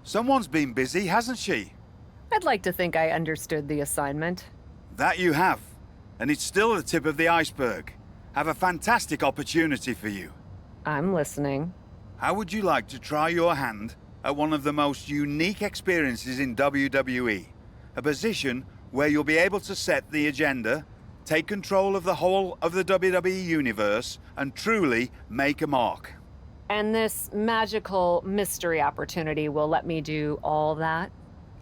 Someone's been busy, hasn't she? I'd like to think I understood the assignment. That you have. And it's still the tip of the iceberg. Have a fantastic opportunity for you. I'm listening. How would you like to try your hand at one of the most unique experiences in WWE? A position where you'll be able to set the agenda, take control of the whole of the WWE universe, and truly make a mark. And this magical mystery opportunity will let me do all that?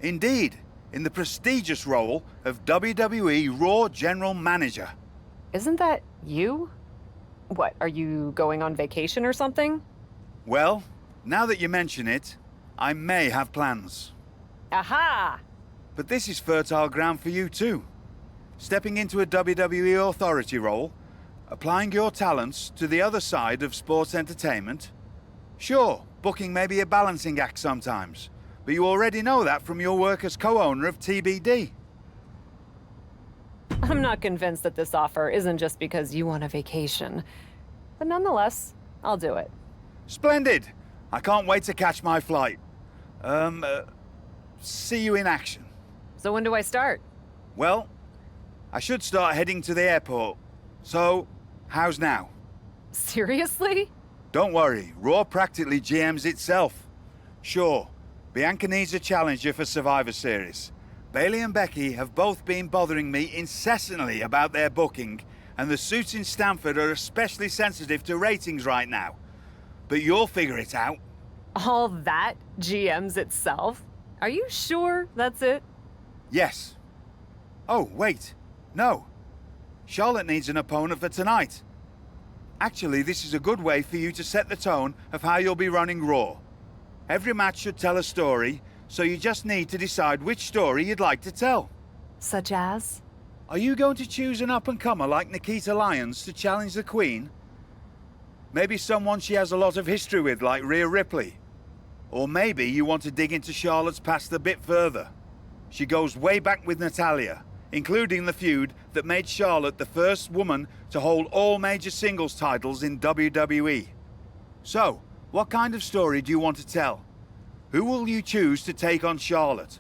Indeed, in the prestigious role of WWE Raw General Manager. Isn't that you? What, are you going on vacation or something? Well, now that you mention it, I may have plans. Aha! But this is fertile ground for you too. Stepping into a WWE authority role, applying your talents to the other side of sports entertainment. Sure, booking may be a balancing act sometimes, but you already know that from your work as co-owner of TBD. I'm not convinced that this offer isn't just because you want a vacation. But nonetheless, I'll do it. Splendid! I can't wait to catch my flight. See you in action. So when do I start? Well, I should start heading to the airport. So, how's now? Seriously? Don't worry, Raw practically GMs itself. Sure, Bianca needs a challenger for Survivor Series. Bayley and Becky have both been bothering me incessantly about their booking, and the suits in Stamford are especially sensitive to ratings right now. But you'll figure it out. All that GMs itself? Are you sure that's it? Yes. Oh, wait. No. Charlotte needs an opponent for tonight. Actually, this is a good way for you to set the tone of how you'll be running Raw. Every match should tell a story, so you just need to decide which story you'd like to tell. Such as? Are you going to choose an up-and-comer like Nikita Lyons to challenge the Queen? Maybe someone she has a lot of history with, like Rhea Ripley. Or maybe you want to dig into Charlotte's past a bit further. She goes way back with Natalya, including the feud that made Charlotte the first woman to hold all major singles titles in WWE. So, what kind of story do you want to tell? Who will you choose to take on Charlotte?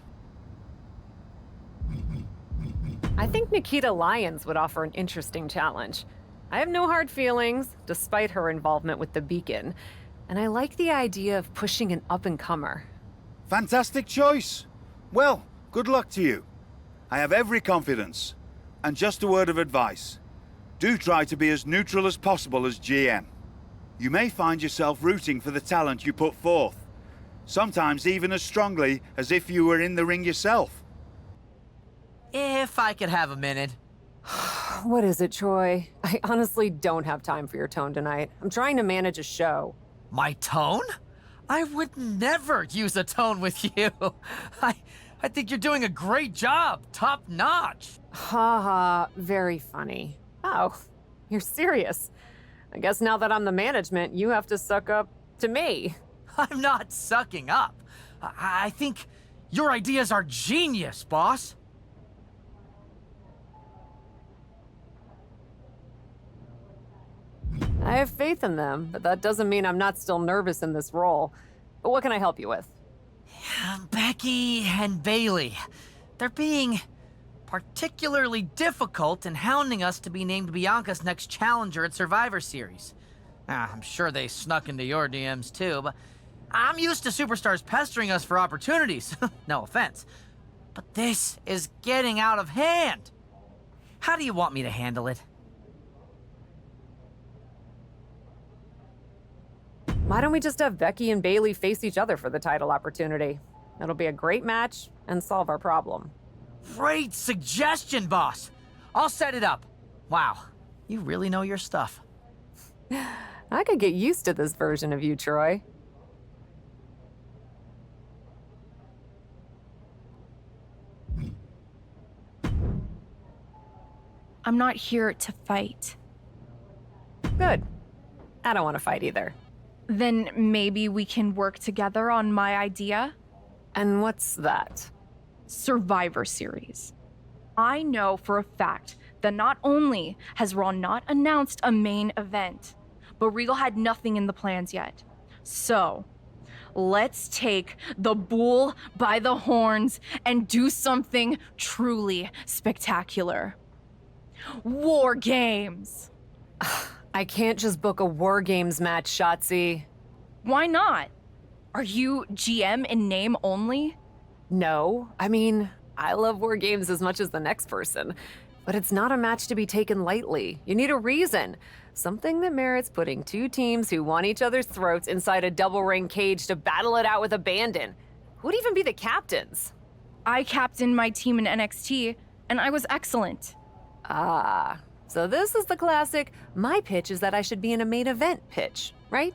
I think Nikita Lyons would offer an interesting challenge. I have no hard feelings, despite her involvement with the Beacon, and I like the idea of pushing an up-and-comer. Fantastic choice. Well, good luck to you. I have every confidence. And just a word of advice. Do try to be as neutral as possible as GM. You may find yourself rooting for the talent you put forth. Sometimes even as strongly as if you were in the ring yourself. If I could have a minute. What is it, Troy? I honestly don't have time for your tone tonight. I'm trying to manage a show. My tone? I would never use a tone with you. I think you're doing a great job. Top notch. Ha ha, very funny. Oh, you're serious. I guess now that I'm the management, you have to suck up to me. I'm not sucking up. I think your ideas are genius, boss. I have faith in them, but that doesn't mean I'm not still nervous in this role. But what can I help you with? Becky and Bayley. They're being particularly difficult in hounding us to be named Bianca's next challenger at Survivor Series. I'm sure they snuck into your DMs too, but I'm used to superstars pestering us for opportunities. No offense. But this is getting out of hand. How do you want me to handle it? Why don't we just have Becky and Bayley face each other for the title opportunity? It'll be a great match and solve our problem. Great suggestion, boss. I'll set it up. Wow, you really know your stuff. I could get used to this version of you, Troy. I'm not here to fight. Good. I don't want to fight either. Then maybe we can work together on my idea? And what's that? Survivor Series. I know for a fact that not only has Raw not announced a main event, but Regal had nothing in the plans yet. So, Let's take the bull by the horns and do something truly spectacular. War games. I can't just book a War Games match, Shotzi. Why not? Are you GM in name only? No, I mean, I love War Games as much as the next person. But it's not a match to be taken lightly. You need a reason. Something that merits putting two teams who want each other's throats inside a double ring cage to battle it out with abandon. Who'd even be the captains? I captained my team in NXT, and I was excellent. Ah, so this is the classic, my pitch is that I should be in a main event pitch, right?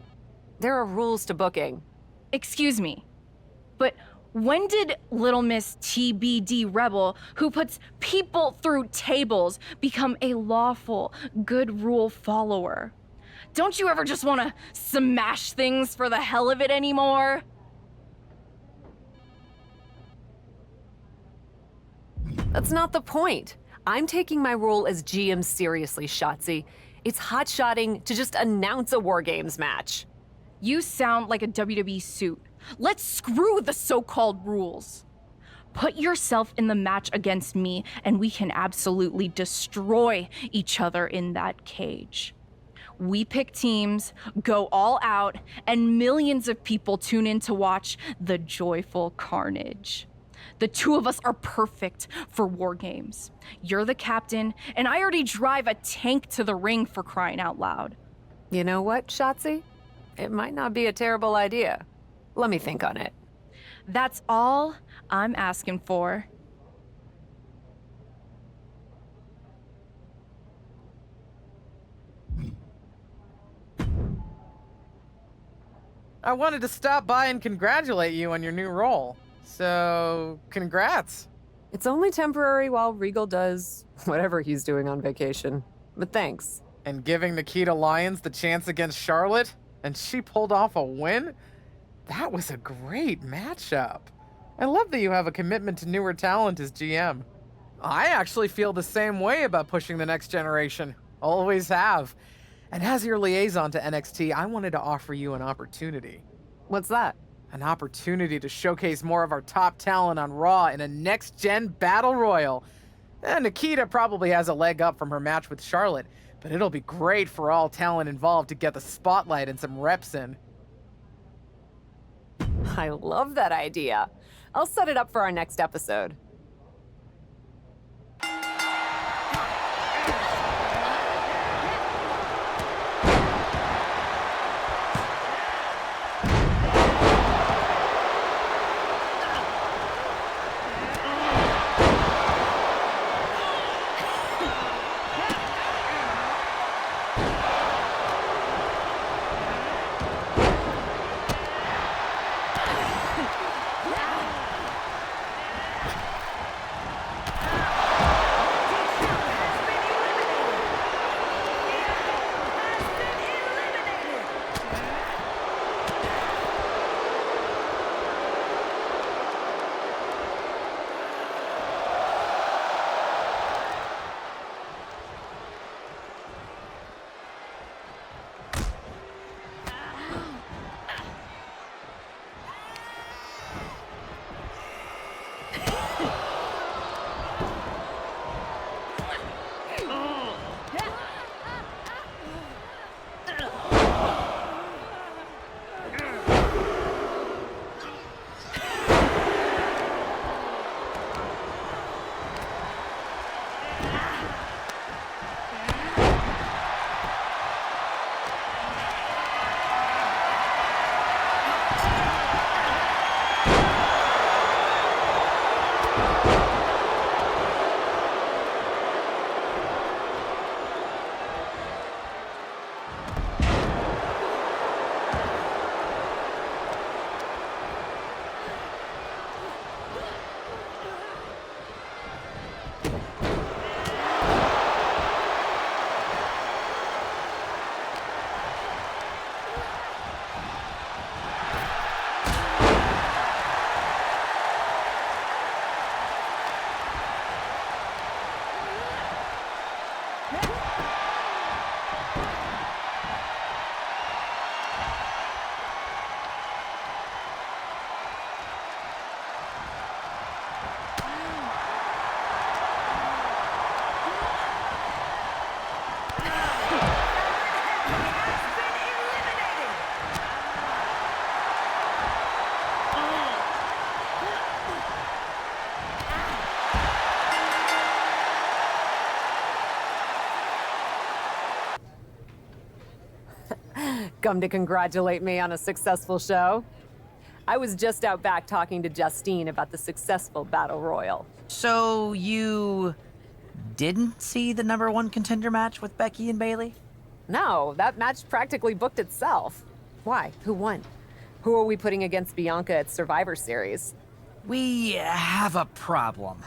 There are rules to booking. Excuse me, but when did Little Miss TBD Rebel, who puts people through tables, become a lawful, good rule follower? Don't you ever just want to smash things for the hell of it anymore? That's not the point. I'm taking my role as GM seriously, Shotzi. It's hot-shotting to just announce a War Games match. You sound like a WWE suit. Let's screw the so-called rules. Put yourself in the match against me, and we can absolutely destroy each other in that cage. We pick teams, go all out, and millions of people tune in to watch the joyful carnage. The two of us are perfect for War Games. You're the captain, and I already drive a tank to the ring, for crying out loud. You know what, Shotzi? It might not be a terrible idea. Let me think on it. That's all I'm asking for. I wanted to stop by and congratulate you on your new role. So, congrats. It's only temporary while Regal does whatever he's doing on vacation. But thanks. And giving Nikita Lyons the chance against Charlotte, and she pulled off a win? That was a great matchup. I love that you have a commitment to newer talent as GM. I actually feel the same way about pushing the next generation. Always have. And as your liaison to NXT, I wanted to offer you an opportunity. What's that? An opportunity to showcase more of our top talent on Raw in a next-gen battle royal. Nikita probably has a leg up from her match with Charlotte, but it'll be great for all talent involved to get the spotlight and some reps in. I love that idea. I'll set it up for our next episode. Come to congratulate me on a successful show? I was just out back talking to Justine about the successful Battle Royal. So you didn't see the #1 contender match with Becky and Bailey? No, that match practically booked itself. Why? Who won? Who are we putting against Bianca at Survivor Series? We have a problem.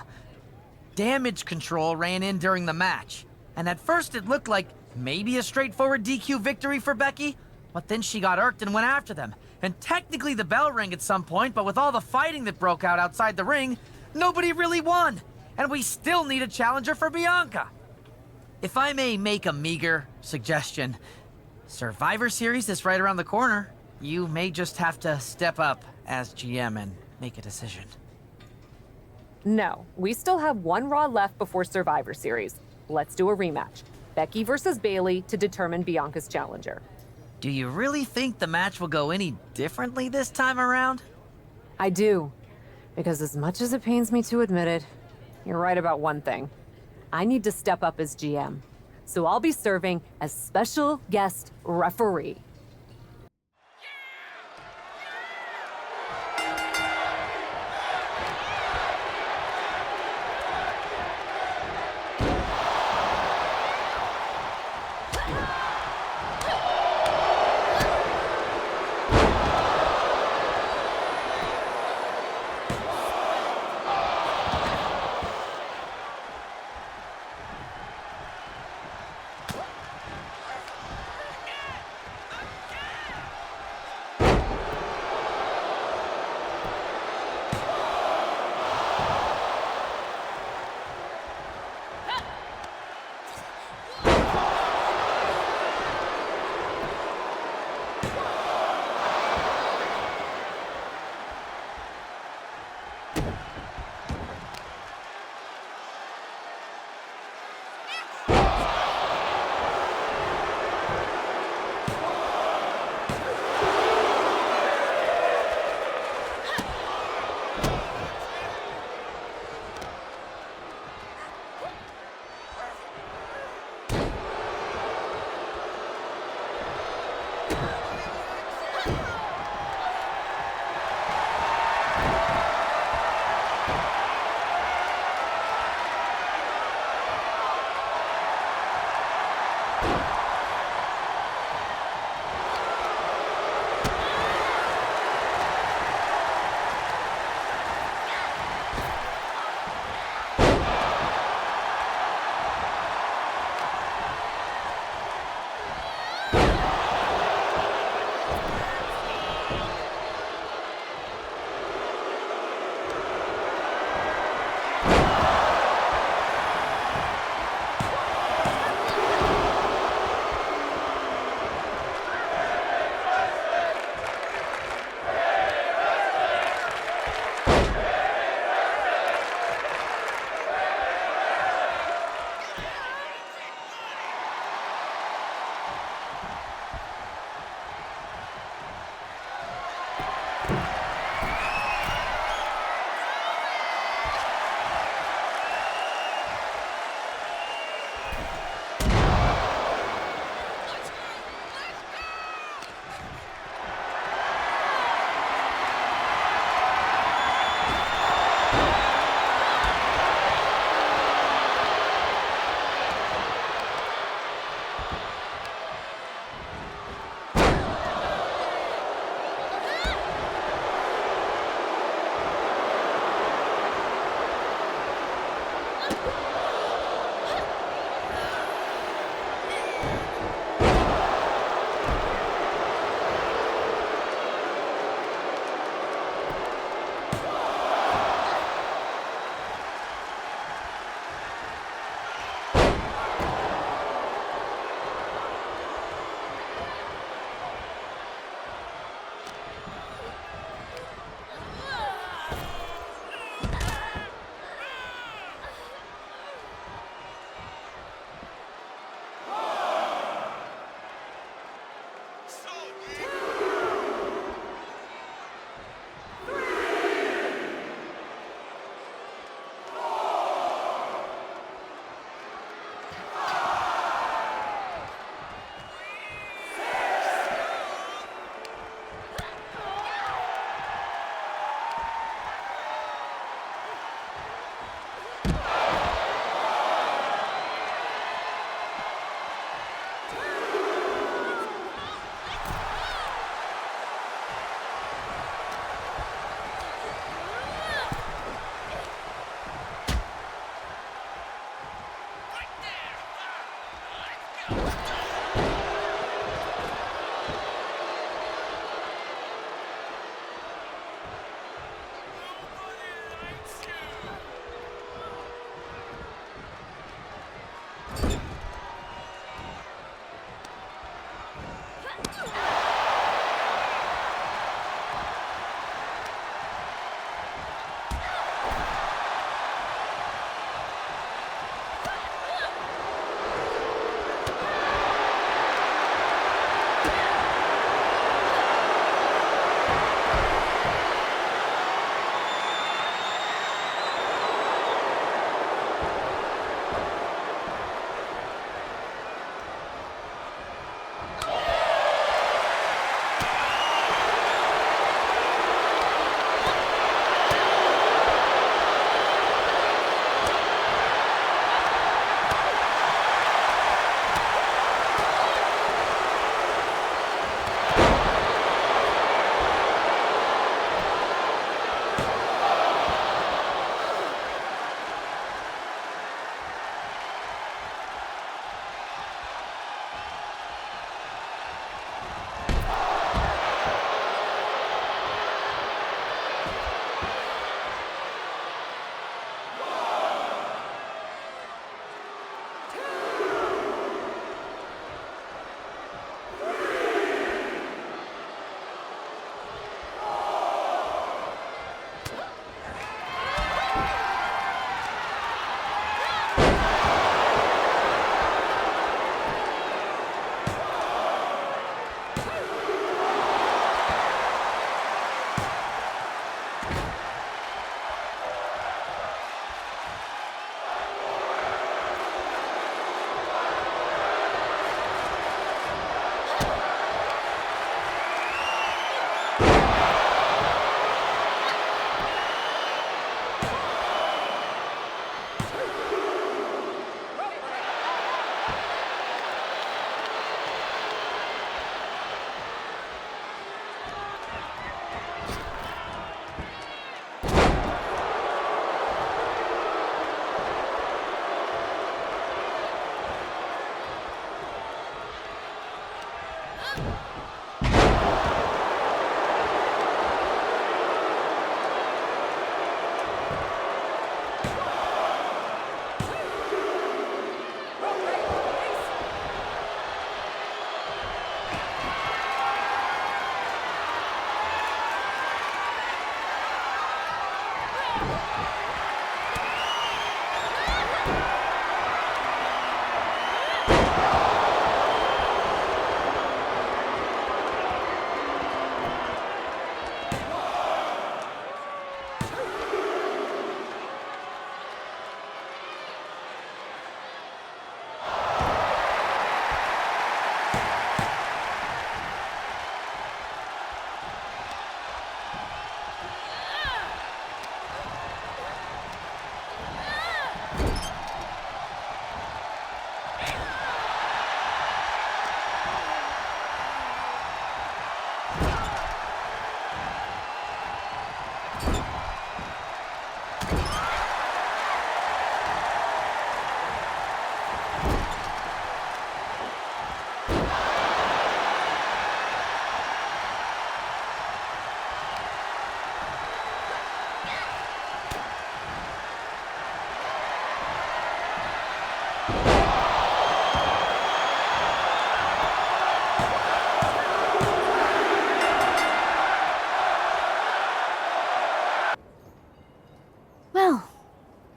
Damage control ran in during the match, and at first it looked like maybe a straightforward DQ victory for Becky, but then she got irked and went after them. And technically the bell rang at some point, but with all the fighting that broke out outside the ring, nobody really won. And we still need a challenger for Bianca. If I may make a meager suggestion, Survivor Series is right around the corner. You may just have to step up as GM and make a decision. No, we still have one Raw left before Survivor Series. Let's do a rematch. Becky versus Bailey to determine Bianca's challenger. Do you really think the match will go any differently this time around? I do. Because as much as it pains me to admit it, you're right about one thing. I need to step up as GM. So I'll be serving as special guest referee.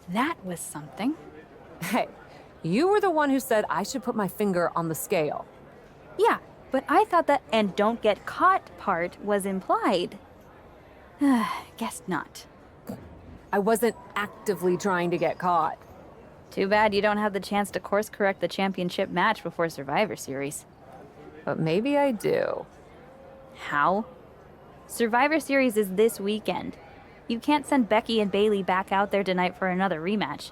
That was something. Hey, you were the one who said I should put my finger on the scale. Yeah, but I thought that "and don't get caught" part was implied. Guess not. I wasn't actively trying to get caught. Too bad you don't have the chance to course correct the championship match before Survivor Series. But maybe I do. How? Survivor Series is this weekend. You can't send Becky and Bailey back out there tonight for another rematch.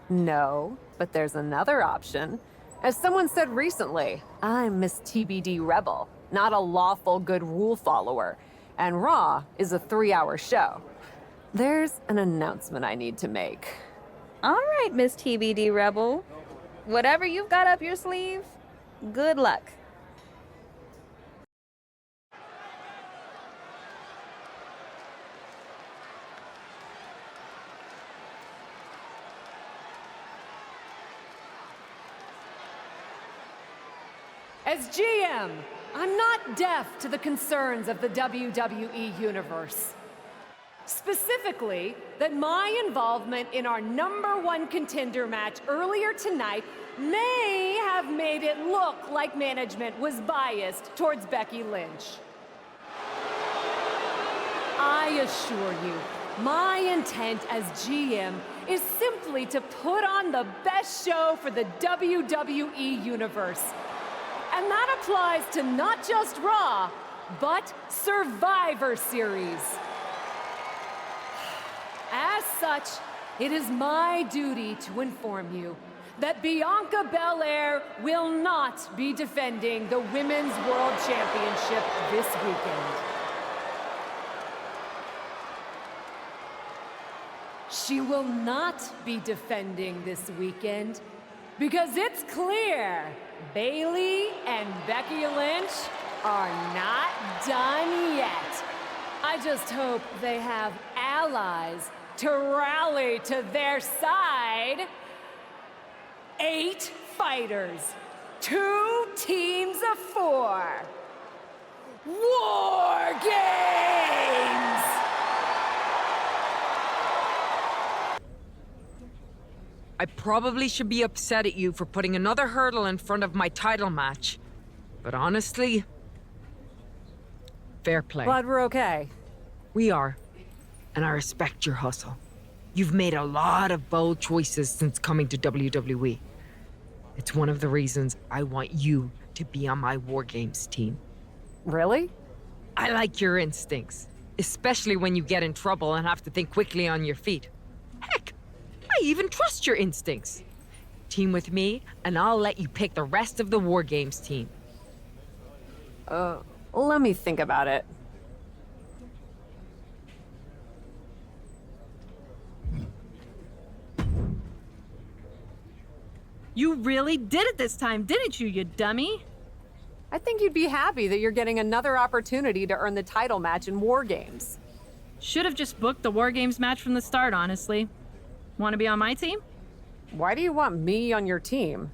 No, but there's another option. As someone said recently, I'm Miss TBD Rebel, not a lawful good rule follower. And Raw is a 3-hour show. There's an announcement I need to make. All right, Miss TBD Rebel. Whatever you've got up your sleeve, good luck. As GM, I'm not deaf to the concerns of the WWE Universe. Specifically, that my involvement in our #1 contender match earlier tonight may have made it look like management was biased towards Becky Lynch. I assure you, my intent as GM is simply to put on the best show for the WWE Universe. And that applies to not just Raw, but Survivor Series. As such, it is my duty to inform you that Bianca Belair will not be defending the Women's World Championship this weekend. She will not be defending this weekend because it's clear Bailey and Becky Lynch are not done yet. I just hope they have allies to rally to their side. 8 fighters, 2 teams of 4. War Games! I probably should be upset at you for putting another hurdle in front of my title match. But honestly, fair play. Glad we're okay. We are. And I respect your hustle. You've made a lot of bold choices since coming to WWE. It's one of the reasons I want you to be on my War Games team. Really? I like your instincts, especially when you get in trouble and have to think quickly on your feet. Heck, I even trust your instincts. Team with me, and I'll let you pick the rest of the War Games team. Let me think about it. You really did it this time, didn't you, you dummy? I think you'd be happy that you're getting another opportunity to earn the title match in War Games. Should have just booked the War Games match from the start, honestly. Want to be on my team? Why do you want me on your team?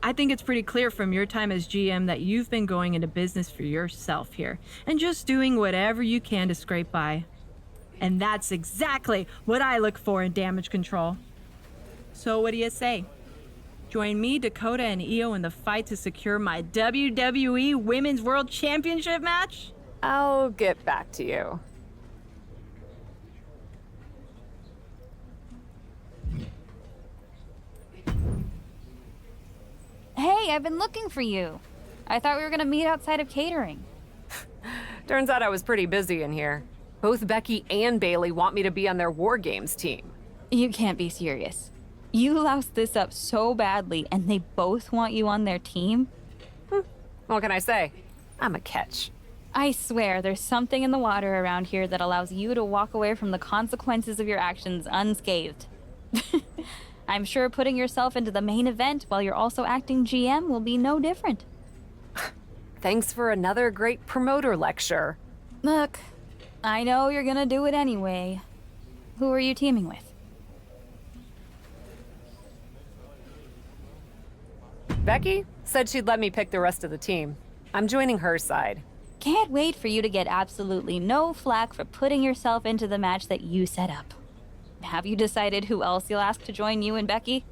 I think it's pretty clear from your time as GM that you've been going into business for yourself here and just doing whatever you can to scrape by. And that's exactly what I look for in damage control. So what do you say? Join me, Dakota, and Io in the fight to secure my WWE Women's World Championship match? I'll get back to you. Hey, I've been looking for you. I thought we were gonna meet outside of catering. Turns out I was pretty busy in here. Both Becky and Bailey want me to be on their War Games team. You can't be serious. You loused this up so badly, and they both want you on their team? What can I say? I'm a catch. I swear, there's something in the water around here that allows you to walk away from the consequences of your actions unscathed. I'm sure putting yourself into the main event while you're also acting GM will be no different. Thanks for another great promoter lecture. Look, I know you're gonna do it anyway. Who are you teaming with? Becky said she'd let me pick the rest of the team. I'm joining her side. Can't wait for you to get absolutely no flack for putting yourself into the match that you set up. have you decided who else you'll ask to join you and Becky?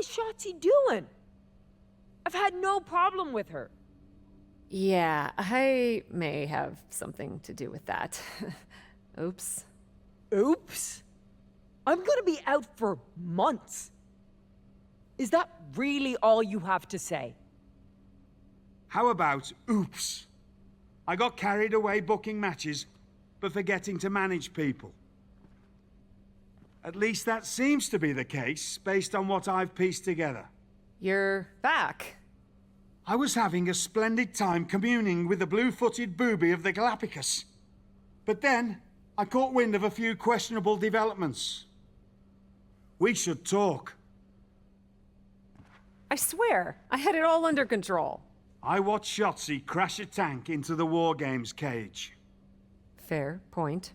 is Shotzi doing? I've had no problem with her. Yeah, I may have something to do with that. Oops. Oops. I'm gonna be out for months. Is that really all you have to say? How about oops? I got carried away booking matches, but forgetting to manage people. At least that seems to be the case, based on what I've pieced together. You're back. I was having a splendid time communing with the blue-footed booby of the Galapagos. But then, I caught wind of a few questionable developments. We should talk. I swear, I had it all under control. I watched Shotzi crash a tank into the War Games cage. Fair point.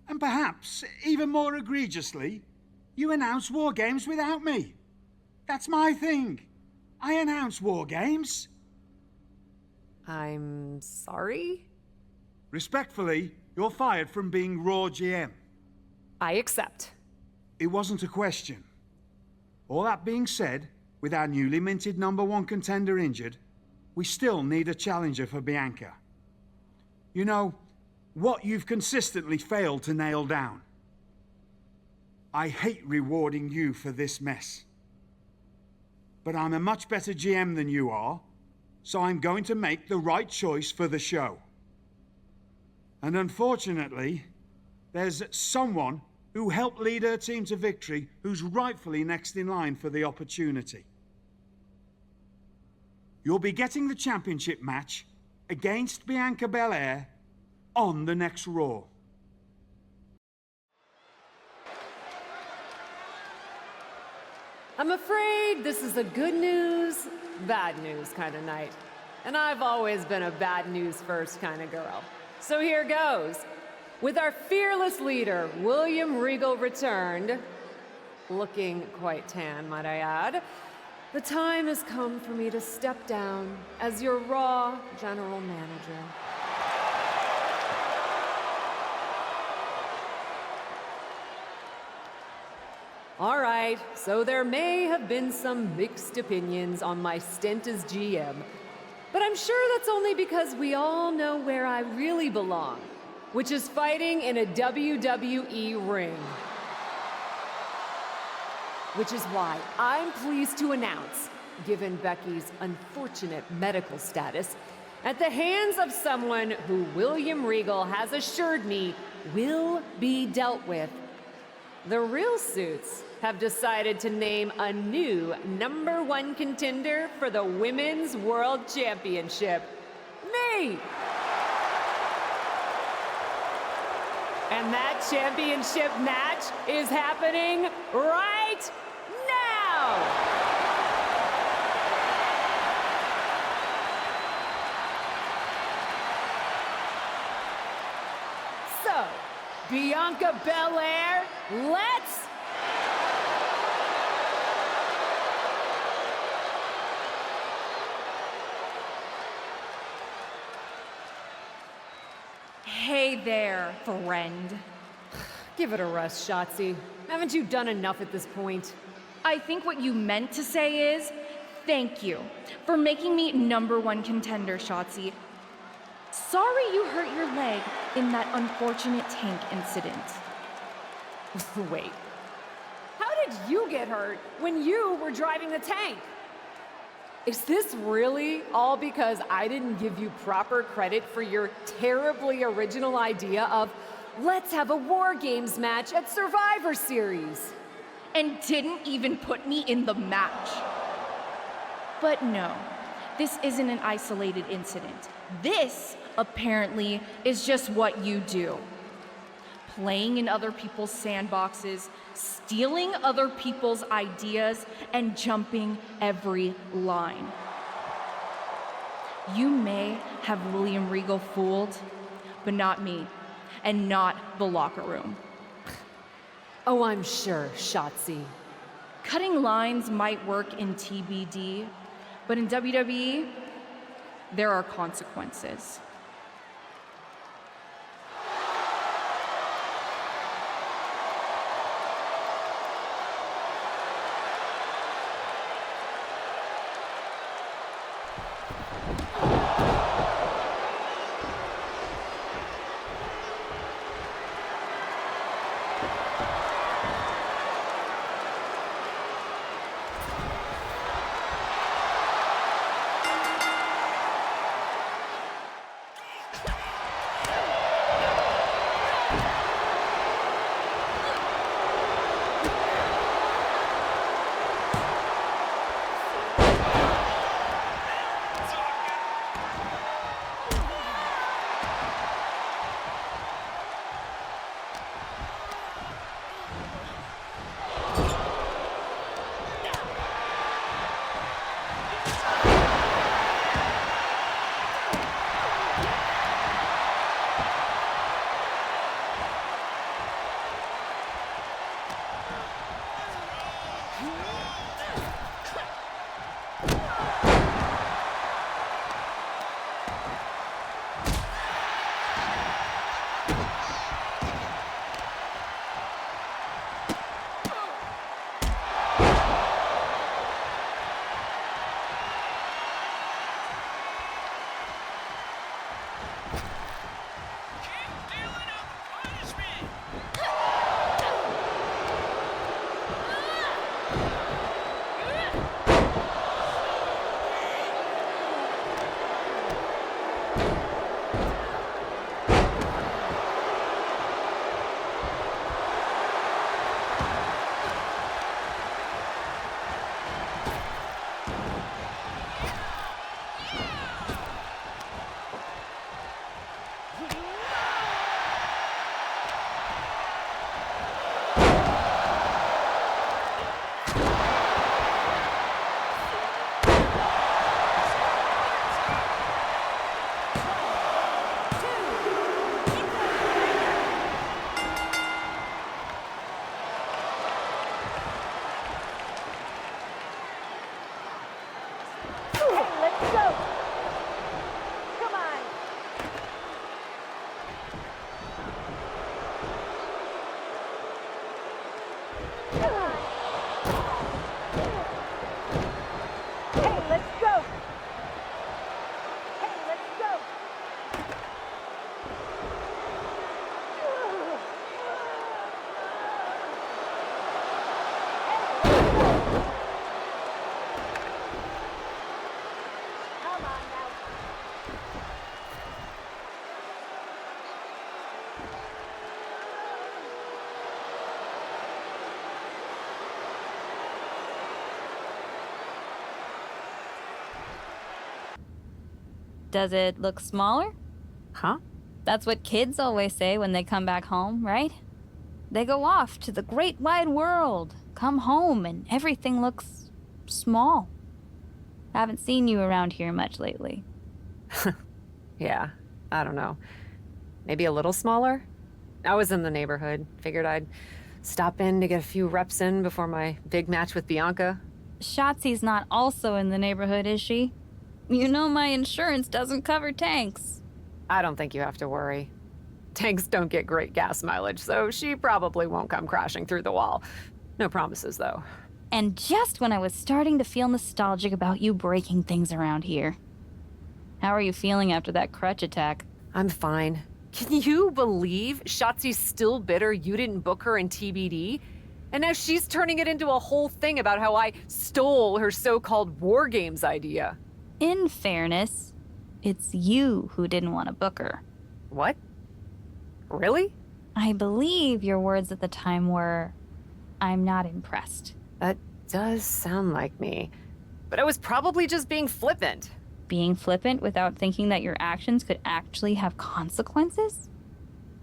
And perhaps, even more egregiously, you announced War Games without me. That's my thing. I announce War Games. I'm sorry? Respectfully, you're fired from being Raw GM. I accept. It wasn't a question. All that being said, with our newly minted #1 contender injured, we still need a challenger for Bianca. You know, what you've consistently failed to nail down. I hate rewarding you for this mess. But I'm a much better GM than you are, so I'm going to make the right choice for the show. And unfortunately, there's someone who helped lead her team to victory who's rightfully next in line for the opportunity. You'll be getting the championship match against Bianca Belair on the next Raw. I'm afraid this is a good news, bad news kind of night. And I've always been a bad news first kind of girl. So here goes. With our fearless leader, William Regal, returned, looking quite tan, might I add, the time has come for me to step down as your Raw General Manager. All right, so there may have been some mixed opinions on my stint as GM, but I'm sure that's only because we all know where I really belong, which is fighting in a WWE ring. Which is why I'm pleased to announce, given Becky's unfortunate medical status, at the hands of someone who William Regal has assured me will be dealt with, the Real Suits have decided to name a new #1 contender for the Women's World Championship. Me! And that championship match is happening right now! So, Bianca Belair, let's... Hey there, friend. Give it a rest, Shotzi. Haven't you done enough at this point? I think what you meant to say is, thank you for making me #1 contender, Shotzi. Sorry you hurt your leg in that unfortunate tank incident. Wait. How did you get hurt when you were driving the tank? Is this really all because I didn't give you proper credit for your terribly original idea of let's have a War Games match at Survivor Series? And didn't even put me in the match. But no, this isn't an isolated incident. This, apparently, is just what you do. Playing in other people's sandboxes, stealing other people's ideas, and jumping every line. You may have William Regal fooled, but not me, and not the locker room. Oh, I'm sure, Shotzi. Cutting lines might work in TBD, but in WWE, there are consequences. Does it look smaller? Huh? That's what kids always say when they come back home, right? They go off to the great wide world, come home, and everything looks small. Haven't seen you around here much lately. Yeah, I don't know. Maybe a little smaller? I was in the neighborhood. Figured I'd stop in to get a few reps in before my big match with Bianca. Shotzi's not also in the neighborhood, is she? You know my insurance doesn't cover tanks. I don't think you have to worry. Tanks don't get great gas mileage, so she probably won't come crashing through the wall. No promises, though. And just when I was starting to feel nostalgic about you breaking things around here. How are you feeling after that crutch attack? I'm fine. Can you believe Shotzi's still bitter you didn't book her in TBD? And now she's turning it into a whole thing about how I stole her so-called War Games idea. In fairness, it's you who didn't want to book her. What? Really? I believe your words at the time were, "I'm not impressed." That does sound like me. But I was probably just being flippant. Being flippant without thinking that your actions could actually have consequences?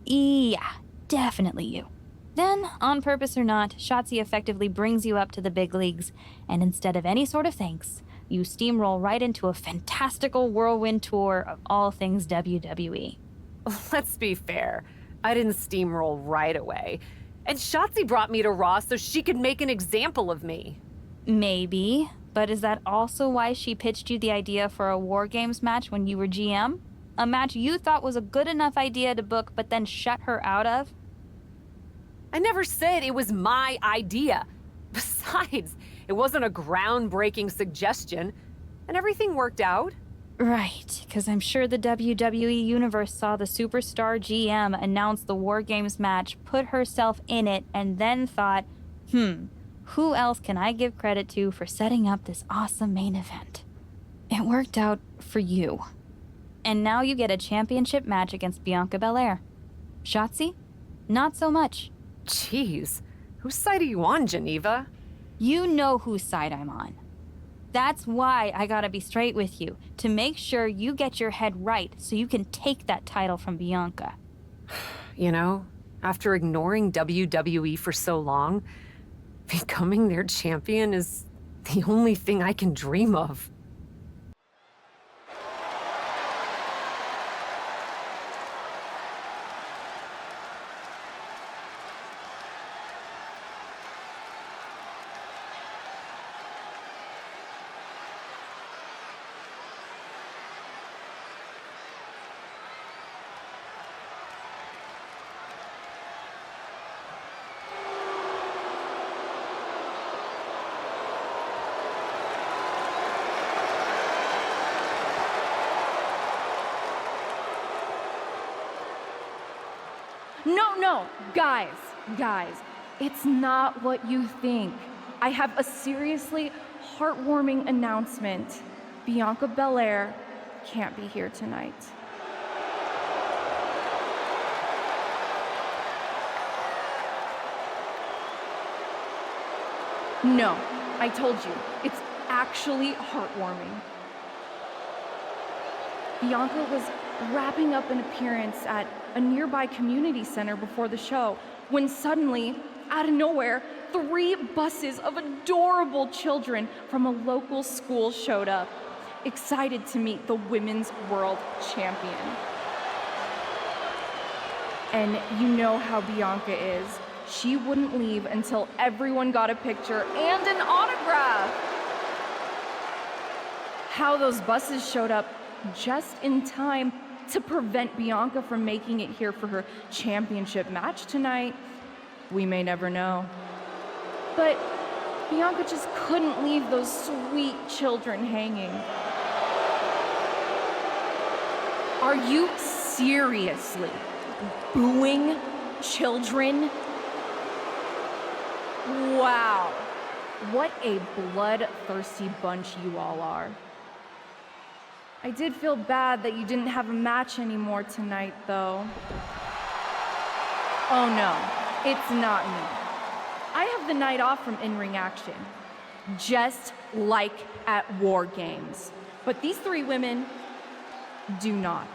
Yeah, definitely you. Then, on purpose or not, Shotzi effectively brings you up to the big leagues, and instead of any sort of thanks, you steamroll right into a fantastical whirlwind tour of all things WWE. Let's be fair. I didn't steamroll right away. And Shotzi brought me to Raw so she could make an example of me. Maybe, but is that also why she pitched you the idea for a War Games match when you were GM? A match you thought was a good enough idea to book but then shut her out of? I never said it was my idea. Besides, it wasn't a groundbreaking suggestion, and everything worked out. Right, because I'm sure the WWE Universe saw the superstar GM announce the War Games match, put herself in it, and then thought, who else can I give credit to for setting up this awesome main event? It worked out for you. And now you get a championship match against Bianca Belair. Shotzi? Not so much. Jeez, whose side are you on, Geneva? You know whose side I'm on. That's why I gotta be straight with you, to make sure you get your head right so you can take that title from Bianca. You know, after ignoring WWE for so long, becoming their champion is the only thing I can dream of. No, guys, it's not what you think. I have a seriously heartwarming announcement. Bianca Belair can't be here tonight. No, I told you, it's actually heartwarming. Bianca was wrapping up an appearance at a nearby community center before the show when suddenly, out of nowhere, 3 buses of adorable children from a local school showed up, excited to meet the Women's World Champion. And you know how Bianca is. She wouldn't leave until everyone got a picture and an autograph. How those buses showed up just in time to prevent Bianca from making it here for her championship match tonight, we may never know. But Bianca just couldn't leave those sweet children hanging. Are you seriously booing children? Wow, what a bloodthirsty bunch you all are. I did feel bad that you didn't have a match anymore tonight, though. Oh no, it's not me. I have the night off from in-ring action, just like at War Games. But these three women do not.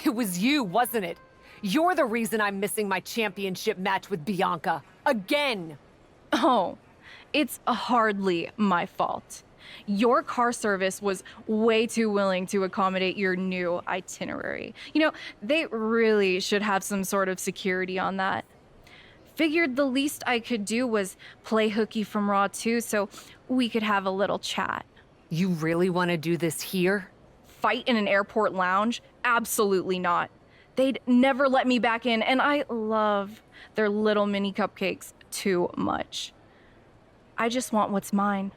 It was you, wasn't it? You're the reason I'm missing my championship match with Bianca. Again! Oh, it's hardly my fault. Your car service was way too willing to accommodate your new itinerary. You know, they really should have some sort of security on that. Figured the least I could do was play hooky from Raw 2 so we could have a little chat. You really want to do this here? Fight in an airport lounge? Absolutely not. They'd never let me back in, and I love their little mini cupcakes too much. I just want what's mine.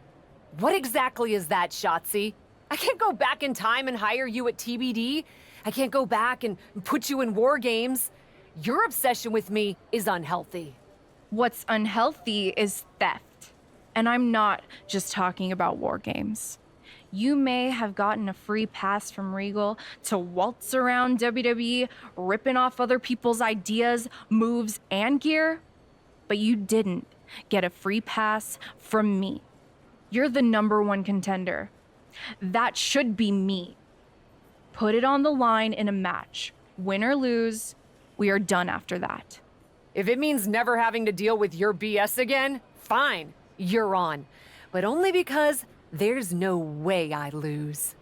What exactly is that, Shotzi? I can't go back in time and hire you at TBD. I can't go back and put you in war games. Your obsession with me is unhealthy. What's unhealthy is theft. And I'm not just talking about war games. You may have gotten a free pass from Regal to waltz around WWE, ripping off other people's ideas, moves, and gear, but you didn't get a free pass from me. You're the #1 contender. That should be me. Put it on the line in a match. Win or lose, we are done after that. If it means never having to deal with your BS again, fine, you're on. But only because there's no way I lose.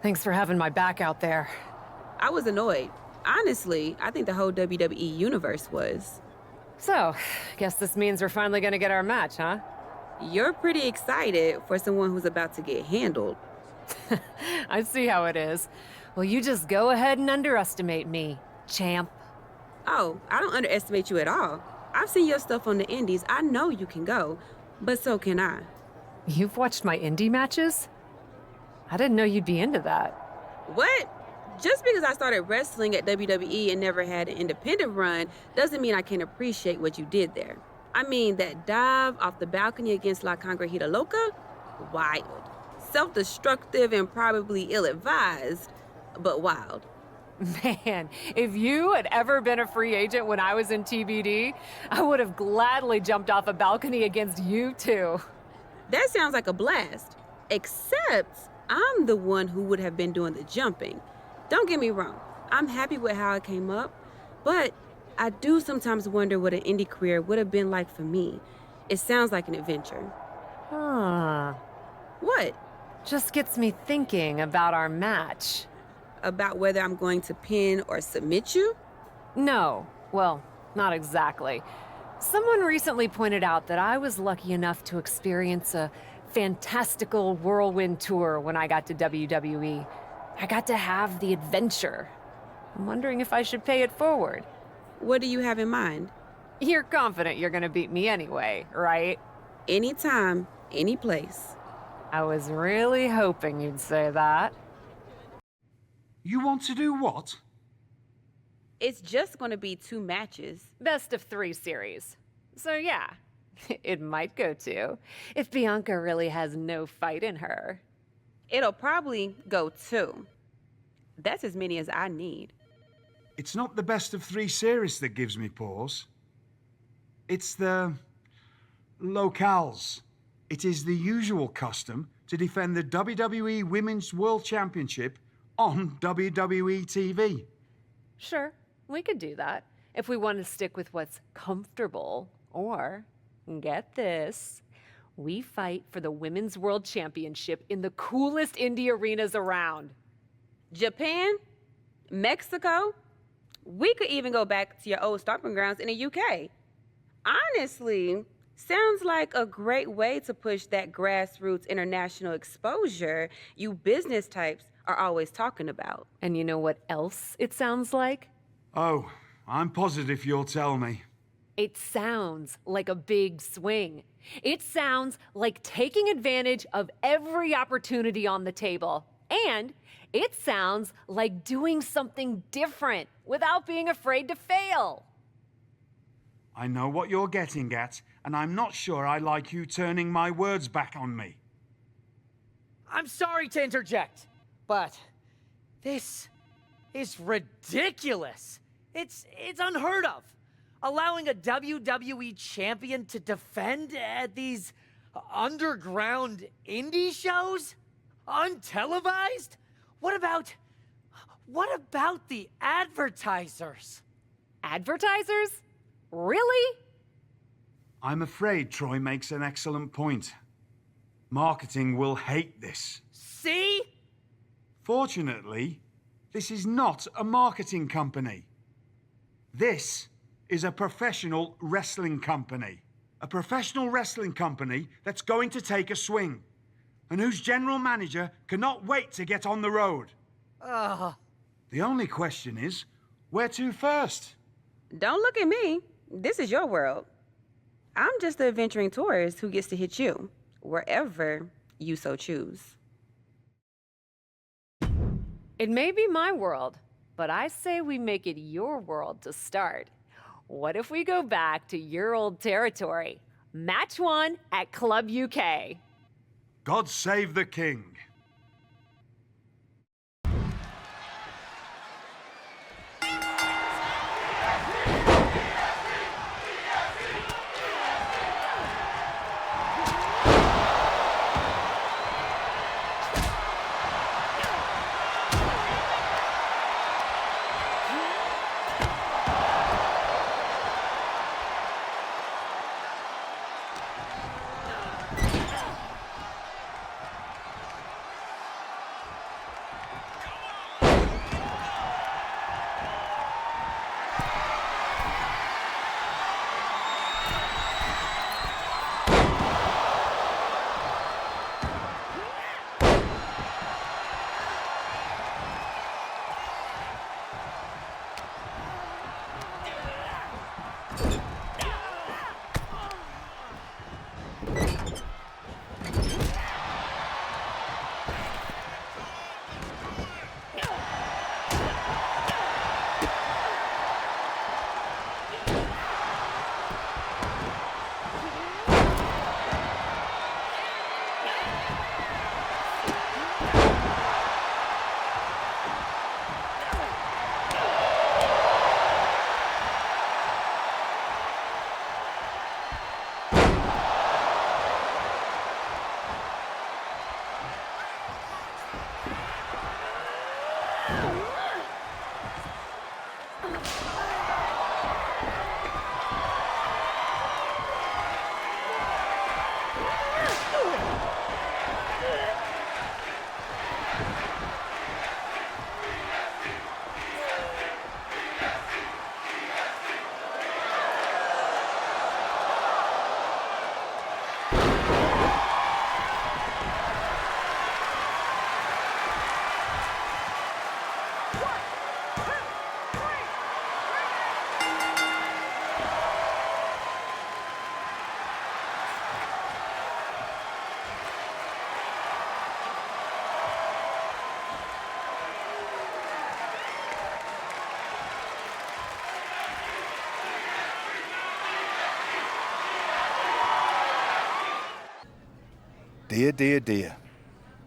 Thanks for having my back out there. I was annoyed. Honestly, I think the whole WWE universe was. So, guess this means we're finally gonna get our match, huh? You're pretty excited for someone who's about to get handled. I see how it is. Well, you just go ahead and underestimate me, champ. Oh, I don't underestimate you at all. I've seen your stuff on the indies. I know you can go, but so can I. You've watched my indie matches? I didn't know you'd be into that. What? Just because I started wrestling at WWE and never had an independent run doesn't mean I can't appreciate what you did there. I mean, that dive off the balcony against La Congrejita Loca? Wild. Self-destructive and probably ill-advised, but wild. Man, if you had ever been a free agent when I was in TBD, I would have gladly jumped off a balcony against you too. That sounds like a blast. Except I'm the one who would have been doing the jumping. Don't get me wrong, I'm happy with how it came up, but I do sometimes wonder what an indie career would have been like for me. It sounds like an adventure. Huh. What? Just gets me thinking about our match. About whether I'm going to pin or submit you? No, well, not exactly. Someone recently pointed out that I was lucky enough to experience a fantastical whirlwind tour when I got to WWE. I got to have the adventure. I'm wondering if I should pay it forward. What do you have in mind? You're confident you're gonna beat me anyway, right? Anytime, any place. I was really hoping you'd say that. You want to do what? It's just gonna be 2 matches. Best of 3 series. So yeah, it might go 2, if Bianca really has no fight in her. It'll probably go 2. That's as many as I need. It's not the best of 3 series that gives me pause. It's the locales. It is the usual custom to defend the WWE Women's World Championship on WWE TV. Sure, we could do that if we want to stick with what's comfortable. Or, get this, we fight for the Women's World Championship in the coolest indie arenas around. Japan? Mexico? We could even go back to your old stomping grounds in the UK. Honestly, sounds like a great way to push that grassroots international exposure you business types are always talking about. And you know what else it sounds like? Oh, I'm positive you'll tell me. It sounds like a big swing. It sounds like taking advantage of every opportunity on the table. And it sounds like doing something different without being afraid to fail. I know what you're getting at, and I'm not sure I like you turning my words back on me. I'm sorry to interject, but this is ridiculous. It's unheard of. Allowing a WWE champion to defend at these underground indie shows? Untelevised? What about the advertisers? Advertisers? Really? I'm afraid Troy makes an excellent point. Marketing will hate this. See? Fortunately, this is not a marketing company. This is a professional wrestling company. A professional wrestling company that's going to take a swing, and whose general manager cannot wait to get on the road. The only question is, where to first? Don't look at me. This is your world. I'm just the adventuring tourist who gets to hit you, wherever you so choose. It may be my world, but I say we make it your world to start. What if we go back to your old territory? Match 1 at Club UK. God save the king. Dear, dear, dear.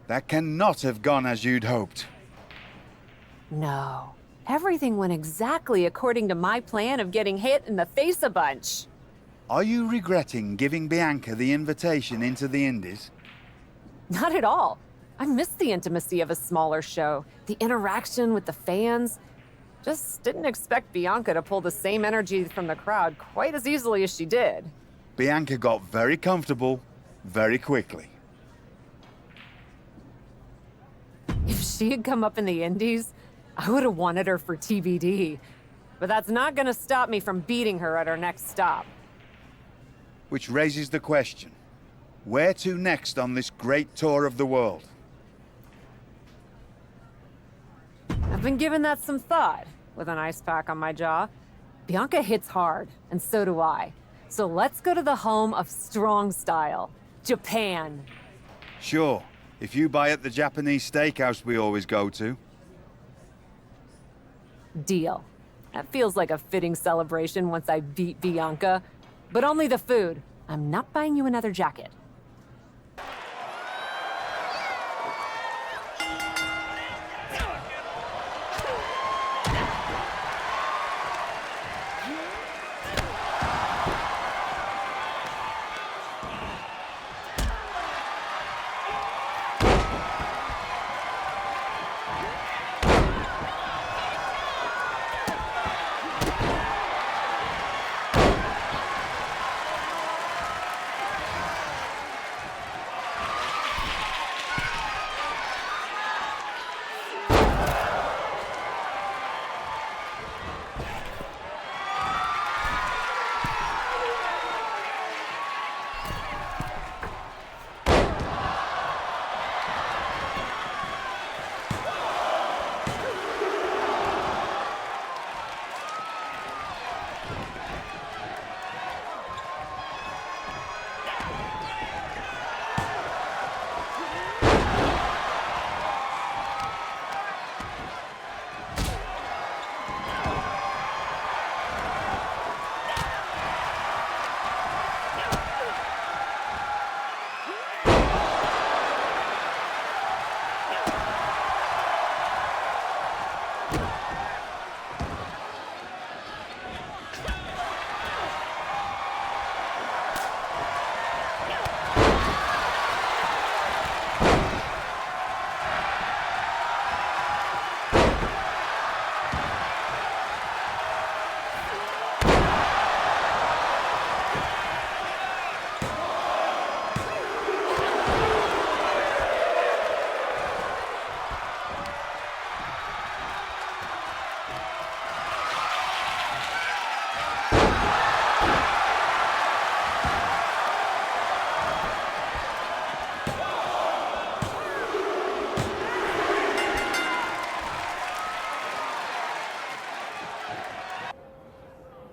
That cannot have gone as you'd hoped. No. Everything went exactly according to my plan of getting hit in the face a bunch. Are you regretting giving Bianca the invitation into the Indies? Not at all. I missed the intimacy of a smaller show, the interaction with the fans. Just didn't expect Bianca to pull the same energy from the crowd quite as easily as she did. Bianca got very comfortable very quickly. If she had come up in the Indies, I would have wanted her for TBD. But that's not gonna stop me from beating her at our next stop. Which raises the question, where to next on this great tour of the world? I've been giving that some thought, with an ice pack on my jaw. Bianca hits hard, and so do I. So let's go to the home of strong style, Japan. Sure, if you buy at the Japanese steakhouse we always go to. Deal. That feels like a fitting celebration once I beat Bianca. But only the food. I'm not buying you another jacket.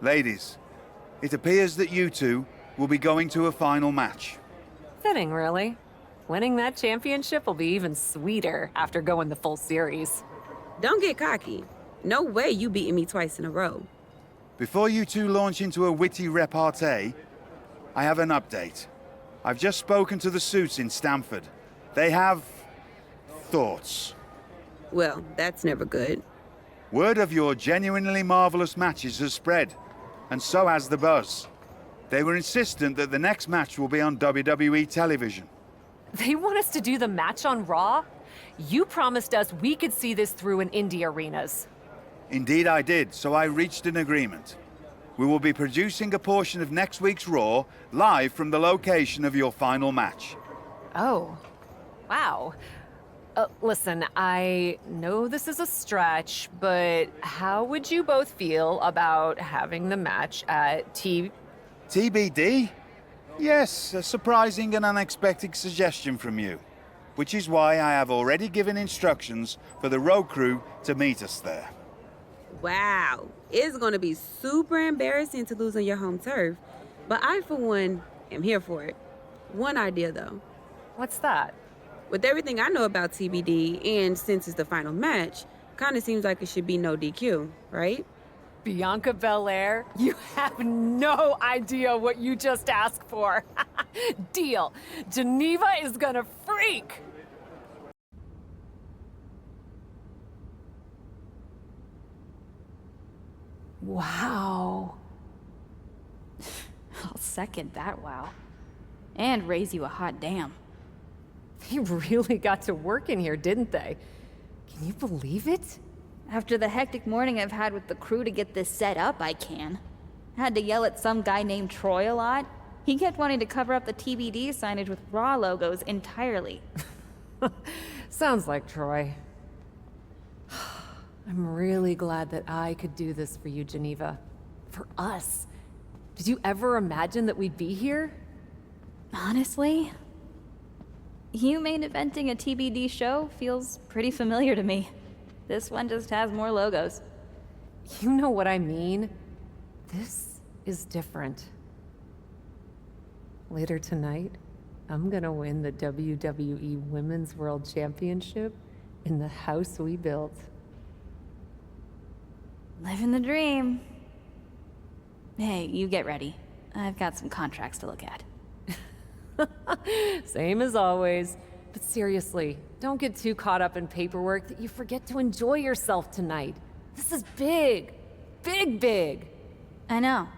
Ladies, it appears that you two will be going to a final match. Fitting, really. Winning that championship will be even sweeter after going the full series. Don't get cocky. No way you beating me twice in a row. Before you two launch into a witty repartee, I have an update. I've just spoken to the suits in Stamford. They have thoughts. Well, that's never good. Word of your genuinely marvelous matches has spread, and so has the buzz. They were insistent that the next match will be on WWE television. They want us to do the match on Raw? You promised us we could see this through in indie arenas. Indeed I did, so I reached an agreement. We will be producing a portion of next week's Raw live from the location of your final match. Oh, wow. Listen, I know this is a stretch, but how would you both feel about having the match at TBD? Yes, a surprising and unexpected suggestion from you. Which is why I have already given instructions for the road crew to meet us there. Wow. It's going to be super embarrassing to lose on your home turf. But I, for one, am here for it. One idea, though. What's that? With everything I know about TBD, and since it's the final match, kind of seems like it should be no DQ, right? Bianca Belair, you have no idea what you just asked for. Deal. Geneva is gonna freak. Wow. I'll second that wow. And raise you a hot damn. They really got to work in here, didn't they? Can you believe it? After the hectic morning I've had with the crew to get this set up, I can. Had to yell at some guy named Troy a lot. He kept wanting to cover up the TBD signage with Raw logos entirely. Sounds like Troy. I'm really glad that I could do this for you, Geneva. For us. Did you ever imagine that we'd be here? Honestly, you main eventing a TBD show feels pretty familiar to me. This one just has more logos. You know what I mean? This is different. Later tonight, I'm gonna win the WWE Women's World Championship in the house we built. Living the dream. Hey, you get ready. I've got some contracts to look at. Same as always. But seriously, don't get too caught up in paperwork that you forget to enjoy yourself tonight. This is big. Big, big. I know.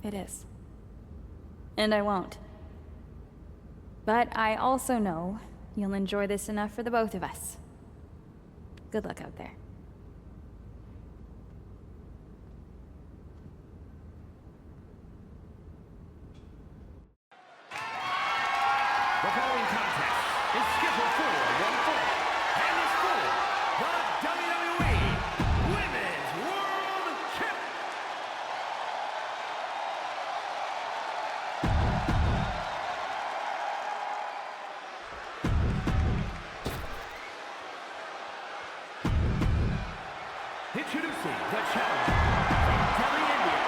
It is. And I won't. But I also know you'll enjoy this enough for the both of us. Good luck out there. The following contest is scheduled for one fall and is for the WWE Women's World Championship. Introducing the challenger from Delhi, India.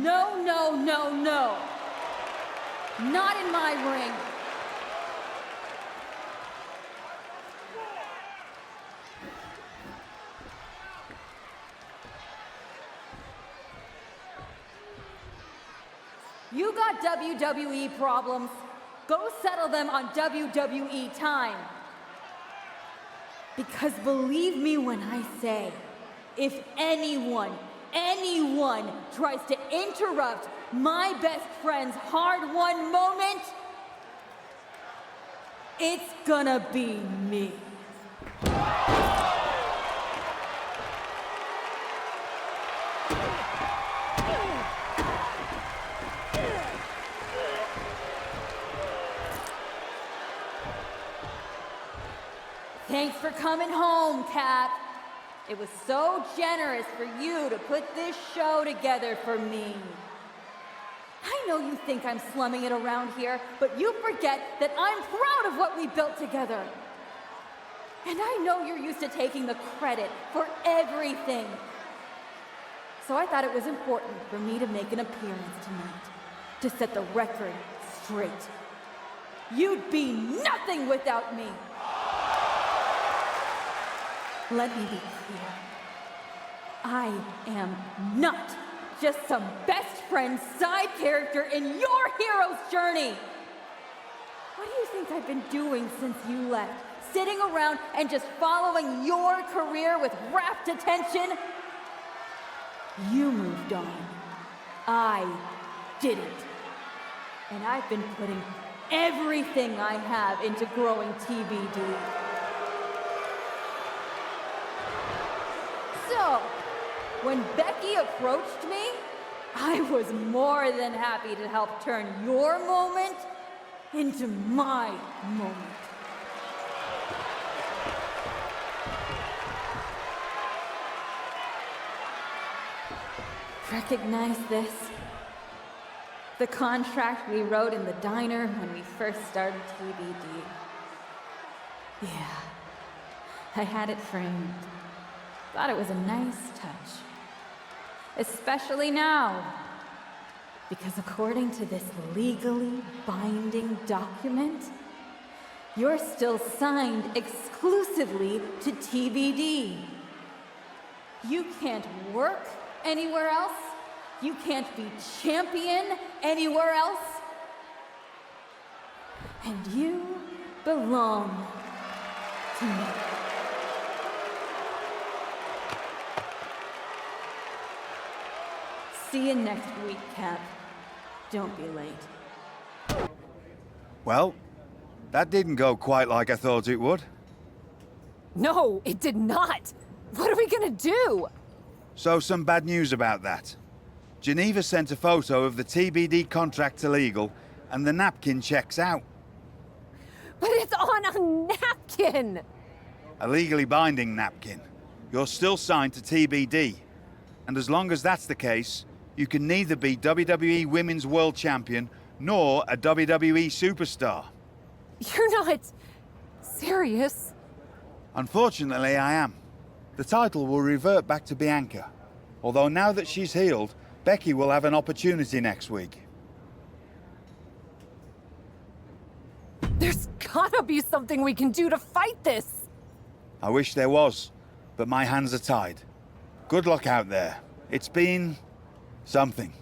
No, no, no, no. Not in my ring. You got WWE problems. Go settle them on WWE time. Because believe me when I say, if anyone tries to interrupt my best friend's hard-won moment, it's gonna be me. Thanks for coming home, Cap. It was so generous for you to put this show together for me. I know you think I'm slumming it around here, but you forget that I'm proud of what we built together. And I know you're used to taking the credit for everything. So I thought it was important for me to make an appearance tonight, to set the record straight. You'd be nothing without me. Let me be clear. I am not just some best friend side character in your hero's journey. What do you think I've been doing since you left? Sitting around and just following your career with rapt attention? You moved on. I didn't. And I've been putting everything I have into growing TBD. So, when Becky approached me, I was more than happy to help turn your moment into my moment. Recognize this? The contract we wrote in the diner when we first started TBD. Yeah, I had it framed. Thought it was a nice touch. Especially now. Because according to this legally binding document, you're still signed exclusively to TBD. You can't work anywhere else. You can't be champion anywhere else. And you belong to me. See you next week, Cap. Don't be late. Well, that didn't go quite like I thought it would. No, it did not. What are we gonna do? So some bad news about that. Geneva sent a photo of the TBD contract to legal, and the napkin checks out. But it's on a napkin! A legally binding napkin. You're still signed to TBD. And as long as that's the case, you can neither be WWE Women's World Champion nor a WWE Superstar. You're not serious? Unfortunately, I am. The title will revert back to Bianca. Although now that she's healed, Becky will have an opportunity next week. There's gotta be something we can do to fight this! I wish there was, but my hands are tied. Good luck out there. It's been something.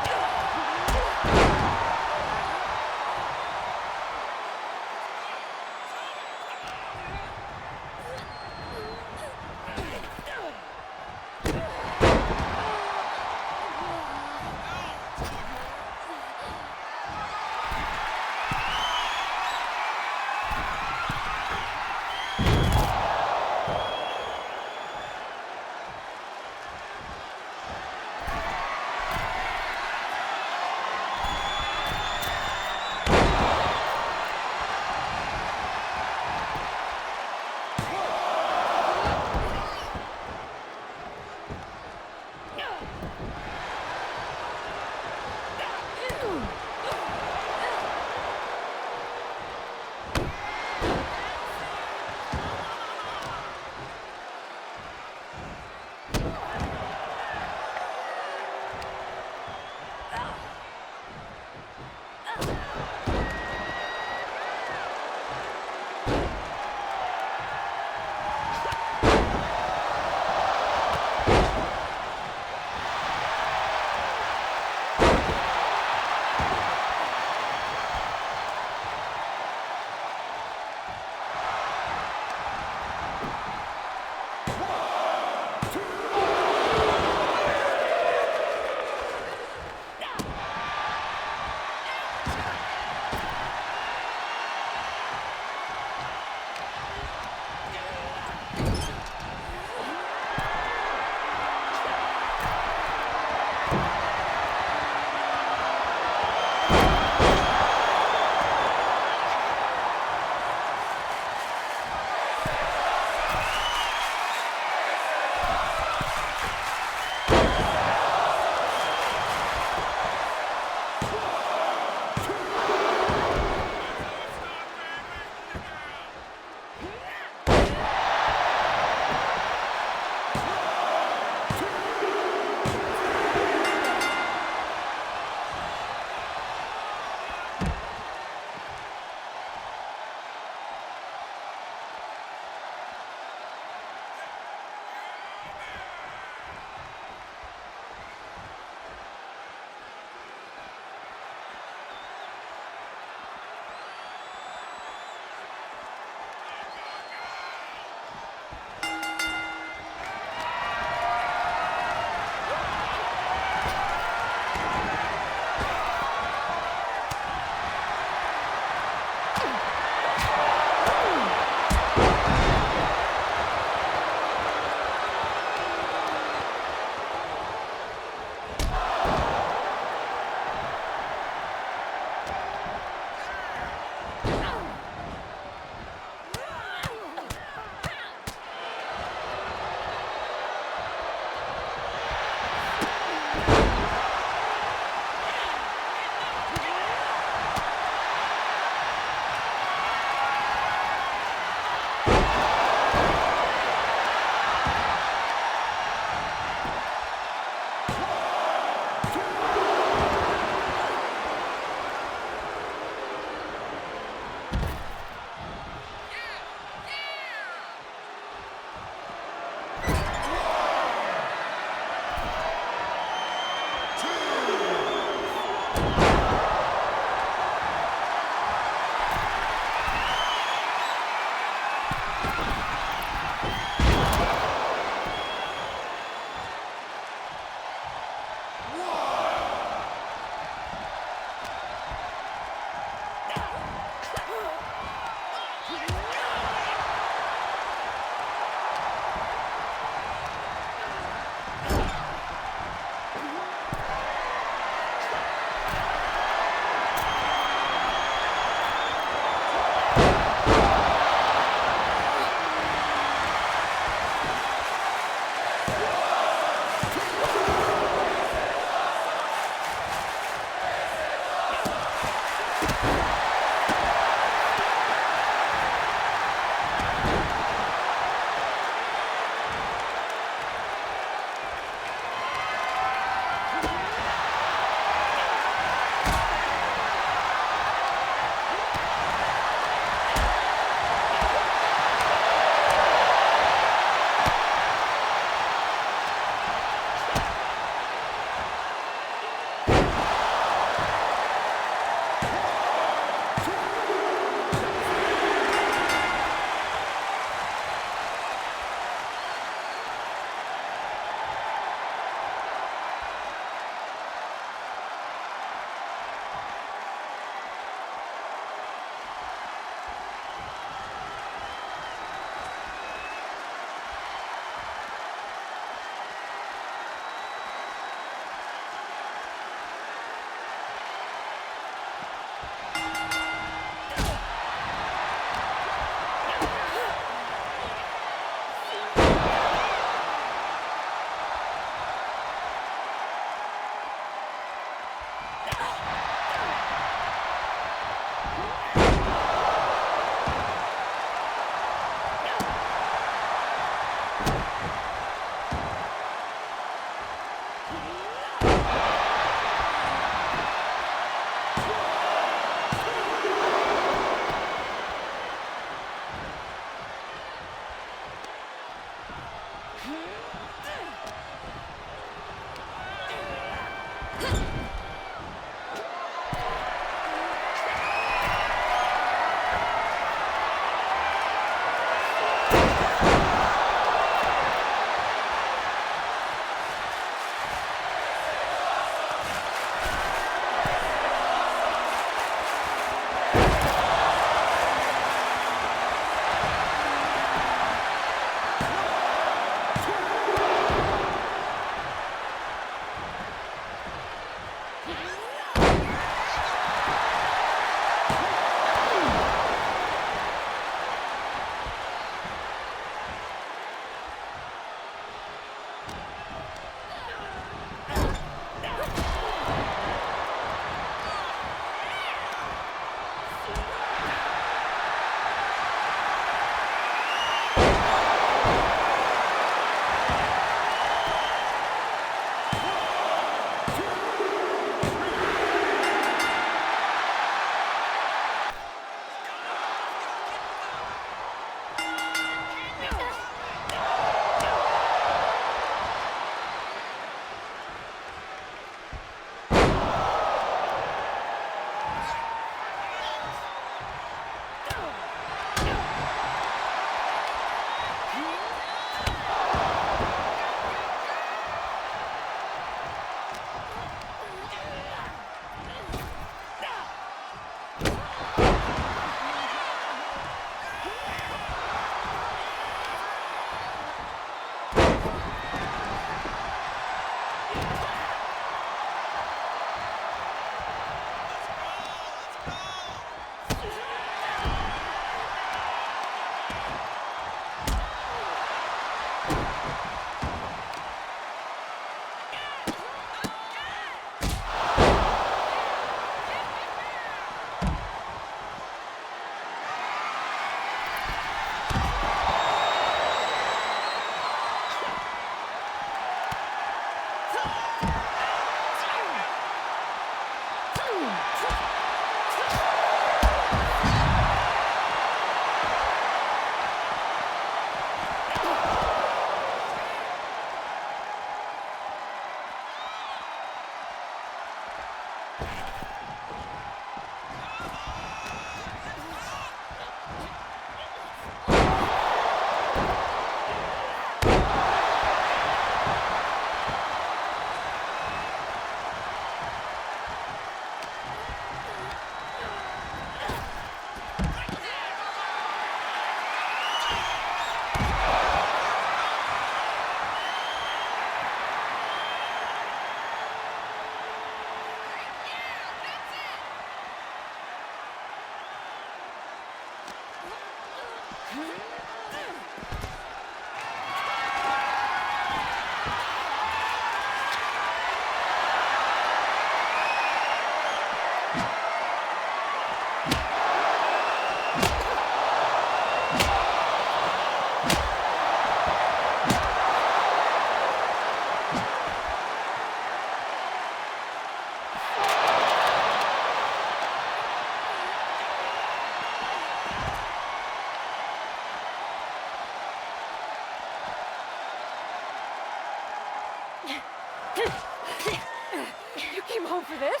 You came home for this?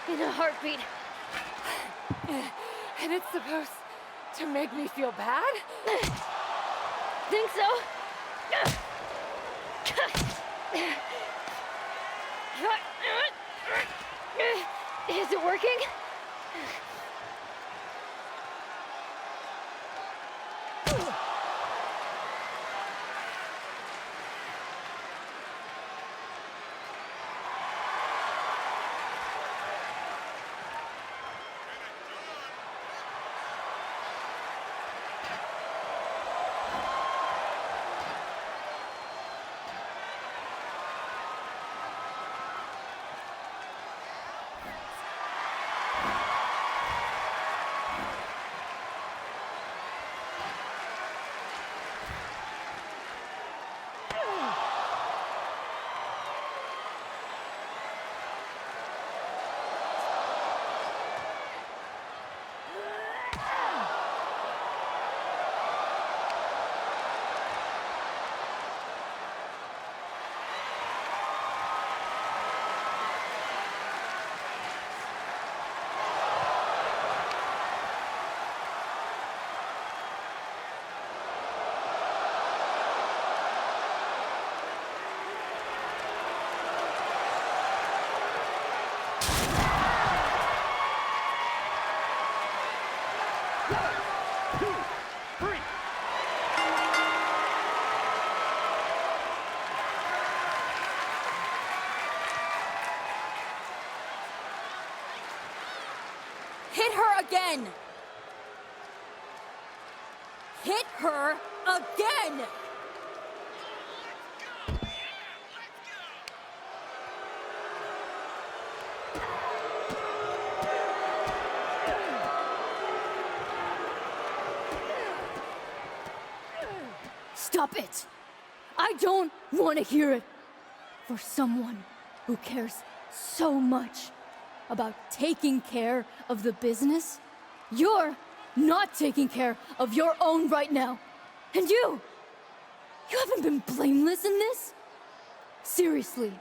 In a heartbeat. And it's supposed to make me feel bad? Think so? Is it working? Hit her again! Hit her again! Stop it! I don't want to hear it. For someone who cares so much about taking care of the business, you're not taking care of your own right now. And you haven't been blameless in this? Seriously,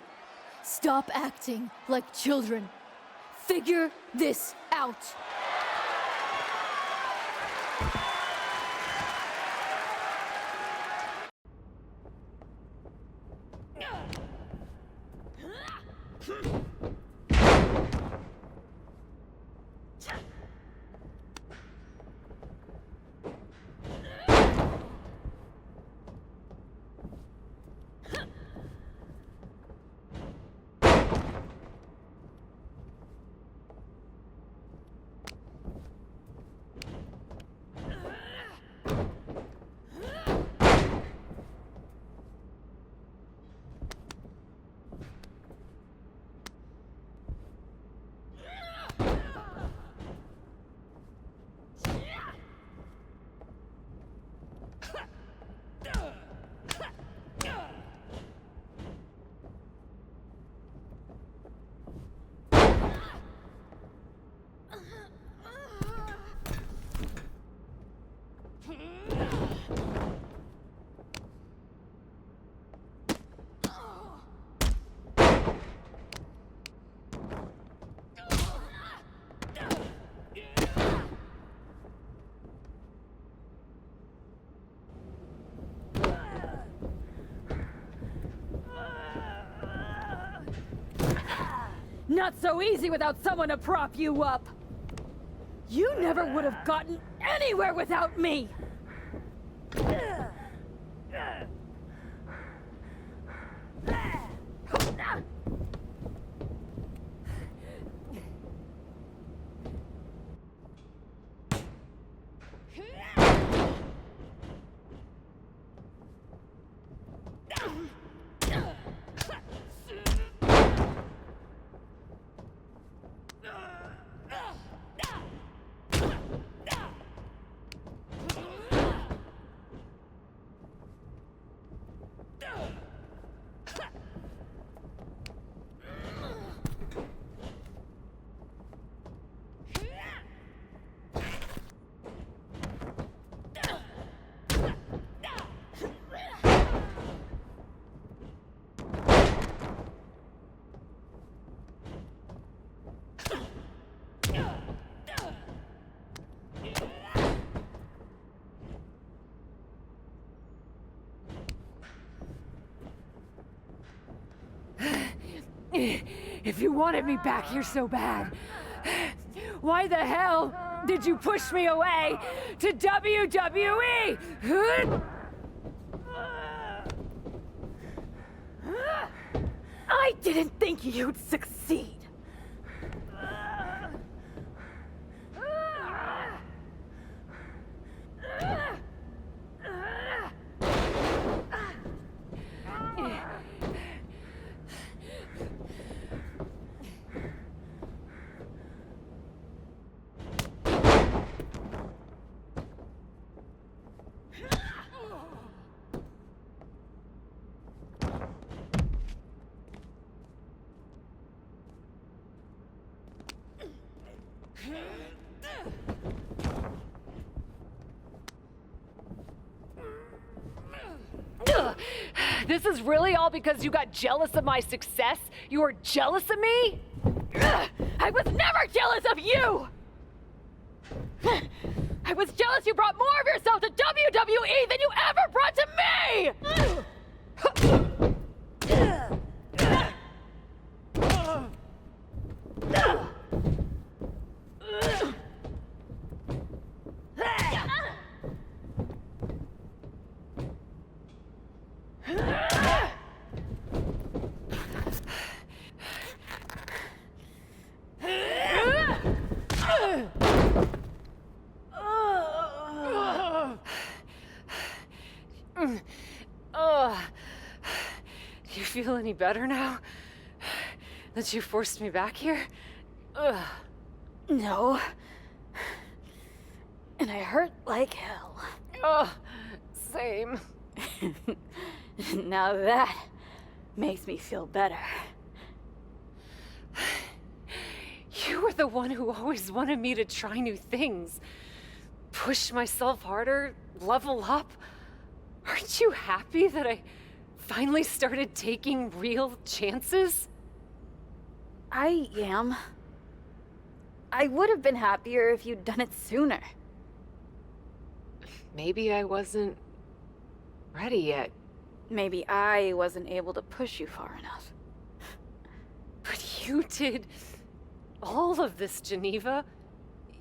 stop acting like children. Figure this out. Not so easy without someone to prop you up. You never would have gotten anywhere without me. If you wanted me back here so bad, why the hell did you push me away to WWE? I didn't think you'd succeed. This is really all because you got jealous of my success? You were jealous of me? I was never jealous of you! I was jealous you brought more of yourself to WWE than you ever brought to me! Do you feel any better now? That you forced me back here? No. And I hurt like hell. Same. Now that makes me feel better. You were the one who always wanted me to try new things. Push myself harder, level up. Aren't you happy that I finally started taking real chances? I am. I would have been happier if you'd done it sooner. Maybe I wasn't ready yet. Maybe I wasn't able to push you far enough. But you did all of this, Geneva.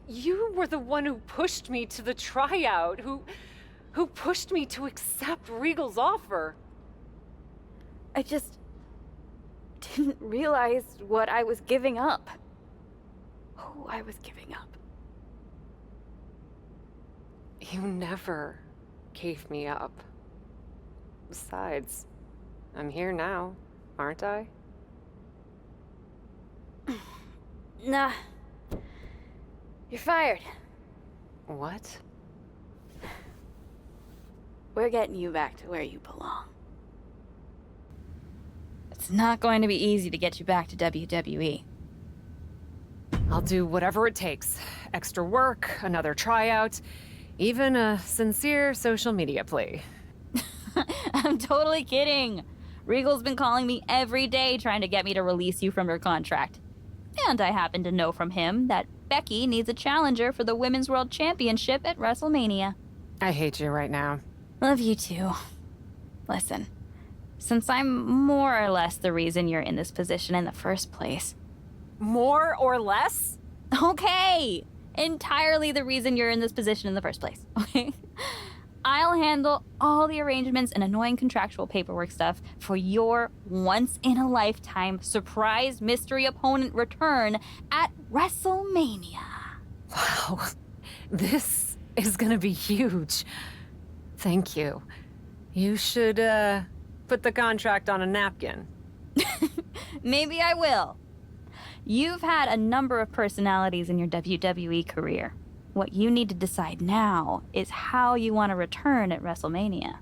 You were the one who pushed me to the tryout, who pushed me to accept Regal's offer. I just didn't realize what I was giving up. Who I was giving up. You never gave me up. Besides, I'm here now, aren't I? Nah. You're fired. What? We're getting you back to where you belong. It's not going to be easy to get you back to WWE. I'll do whatever it takes. Extra work, another tryout, even a sincere social media plea. I'm totally kidding. Regal's been calling me every day trying to get me to release you from your contract. And I happen to know from him that Becky needs a challenger for the Women's World Championship at WrestleMania. I hate you right now. Love you too. Listen, since I'm more or less the reason you're in this position in the first place. More or less? Okay, entirely the reason you're in this position in the first place, okay? I'll handle all the arrangements and annoying contractual paperwork stuff for your once-in-a-lifetime surprise mystery opponent return at WrestleMania. Wow, this is gonna be huge. Thank you. You should, put the contract on a napkin. Maybe I will. You've had a number of personalities in your WWE career. What you need to decide now is how you want to return at WrestleMania.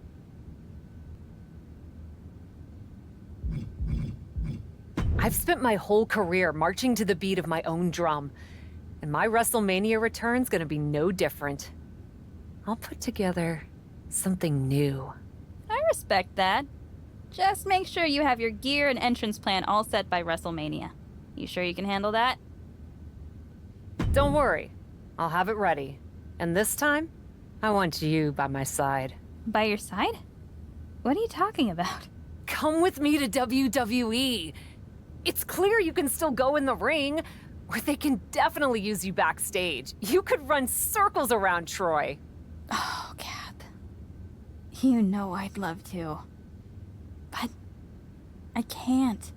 I've spent my whole career marching to the beat of my own drum, and my WrestleMania return's gonna be no different. I'll put together something new. I respect that. Just make sure you have your gear and entrance plan all set by WrestleMania. You sure you can handle that? Don't worry. I'll have it ready. And this time, I want you by my side. By your side? What are you talking about? Come with me to WWE. It's clear you can still go in the ring, or they can definitely use you backstage. You could run circles around Troy. Oh, Kath. You know I'd love to. But I can't.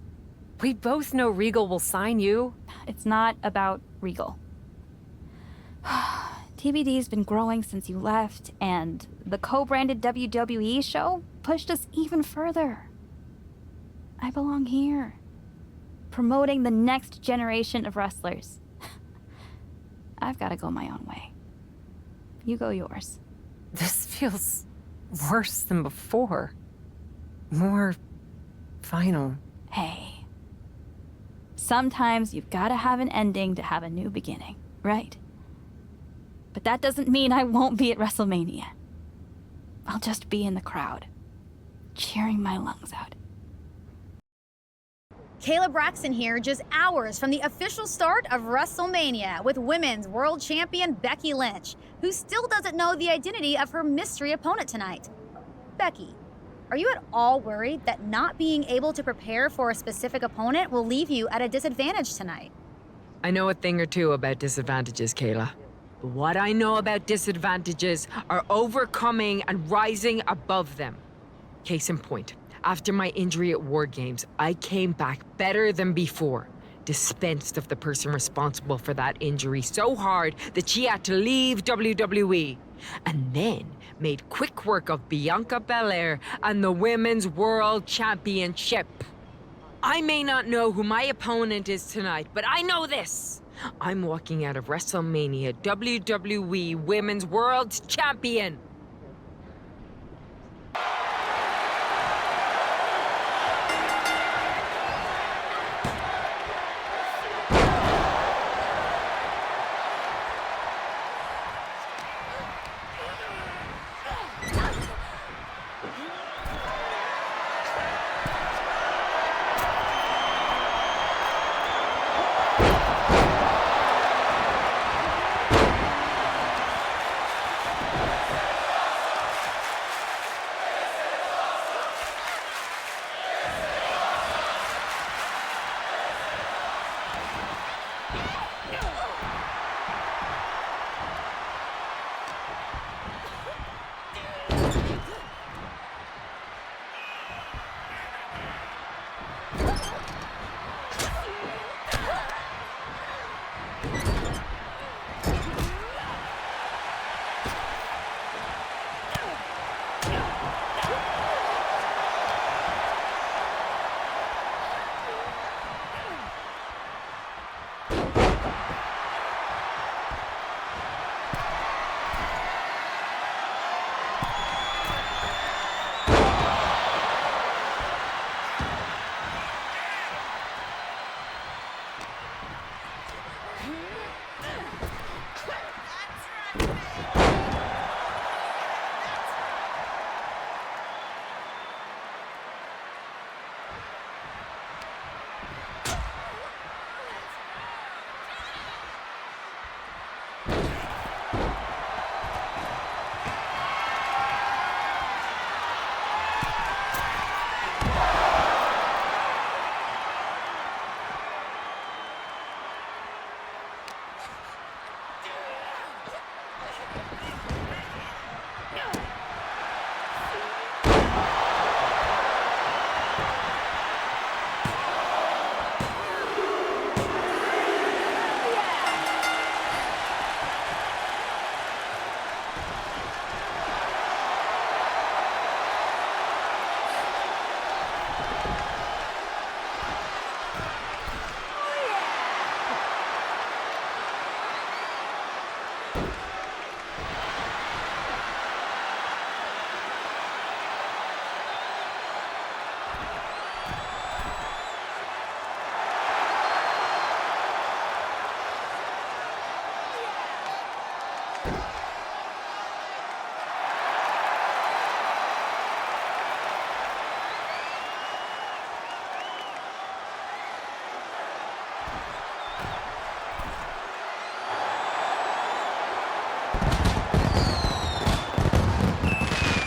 We both know Regal will sign you. It's not about Regal. TBD's been growing since you left, and the co-branded WWE show pushed us even further. I belong here, promoting the next generation of wrestlers. I've got to go my own way. You go yours. This feels worse than before. More final. Hey. Sometimes you've got to have an ending to have a new beginning, right? But that doesn't mean I won't be at WrestleMania. I'll just be in the crowd, cheering my lungs out. Kayla Braxton here, just hours from the official start of WrestleMania with Women's World Champion Becky Lynch, who still doesn't know the identity of her mystery opponent tonight. Becky, are you at all worried that not being able to prepare for a specific opponent will leave you at a disadvantage tonight? I know a thing or two about disadvantages, Kayla. But what I know about disadvantages are overcoming and rising above them. Case in point, after my injury at War Games, I came back better than before. Dispensed of the person responsible for that injury so hard that she had to leave WWE. And then made quick work of Bianca Belair and the Women's World Championship. I may not know who my opponent is tonight, but I know this. I'm walking out of WrestleMania WWE Women's World Champion.